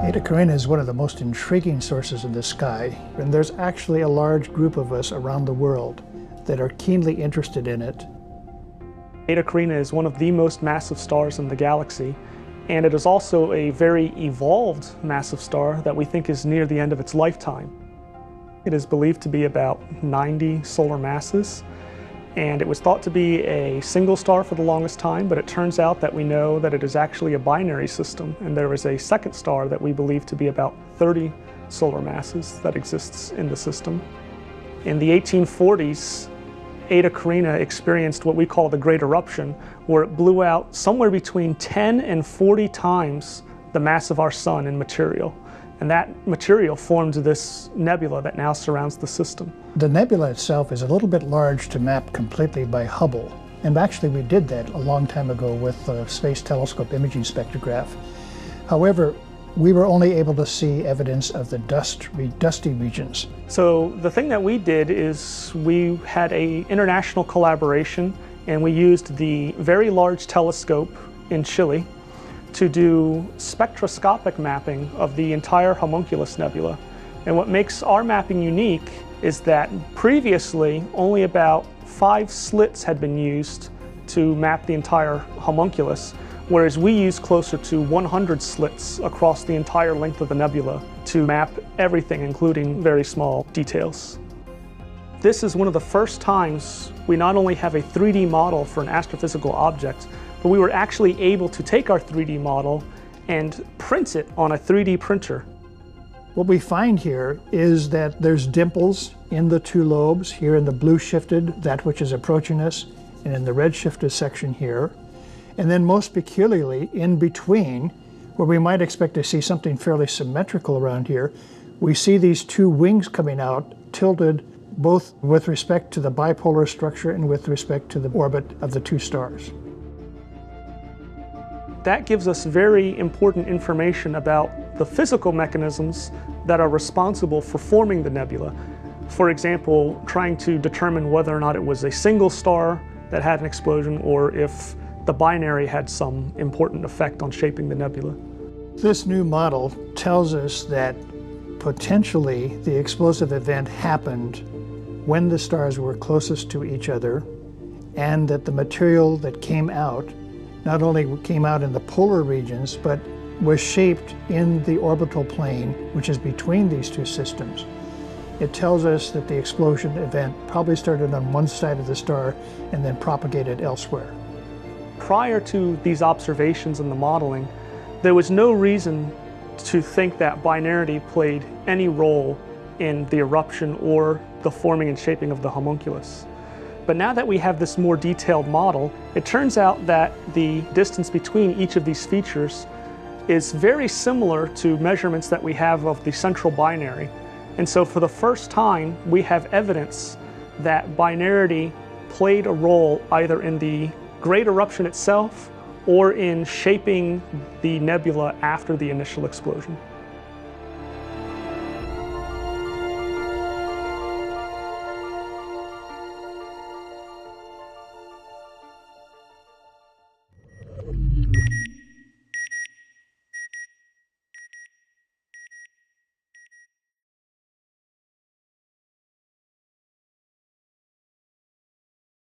Eta Carinae is one of the most intriguing sources in the sky, and there's actually a large group of us around the world that are keenly interested in it. Eta Carinae is one of the most massive stars in the galaxy, and it is also a very evolved massive star that we think is near the end of its lifetime. It is believed to be about 90 solar masses, and it was thought to be a single star for the longest time, but it turns out that we know that it is actually a binary system, and there is a second star that we believe to be about 30 solar masses that exists in the system. In the 1840s, Eta Carinae experienced what we call the Great Eruption, where it blew out somewhere between 10 and 40 times the mass of our Sun in material. And that material formed this nebula that now surrounds the system. The nebula itself is a little bit large to map completely by Hubble. And actually we did that a long time ago with the Space Telescope Imaging Spectrograph. However, we were only able to see evidence of the dusty regions. So the thing that we did is we had an international collaboration, and we used the Very Large Telescope in Chile to do spectroscopic mapping of the entire Homunculus Nebula. And what makes our mapping unique is that previously only about 5 slits had been used to map the entire homunculus, whereas we use closer to 100 slits across the entire length of the nebula to map everything, including very small details. This is one of the first times we not only have a 3D model for an astrophysical object, but we were actually able to take our 3D model and print it on a 3D printer. What we find here is that there's dimples in the 2 lobes, here in the blue shifted, that which is approaching us, and in the red shifted section here. And then most peculiarly, in between, where we might expect to see something fairly symmetrical around here, we see these 2 wings coming out, tilted both with respect to the bipolar structure and with respect to the orbit of the 2 stars. That gives us very important information about the physical mechanisms that are responsible for forming the nebula. For example, trying to determine whether or not it was a single star that had an explosion, or if the binary had some important effect on shaping the nebula. This new model tells us that potentially the explosive event happened when the stars were closest to each other, and that the material that came out not only came out in the polar regions, but was shaped in the orbital plane, which is between these 2 systems. It tells us that the explosion event probably started on one side of the star and then propagated elsewhere. Prior to these observations and the modeling, there was no reason to think that binarity played any role in the eruption or the forming and shaping of the homunculus. But now that we have this more detailed model, it turns out that the distance between each of these features is very similar to measurements that we have of the central binary. And so for the first time, we have evidence that binarity played a role either in the Great Eruption itself or in shaping the nebula after the initial explosion.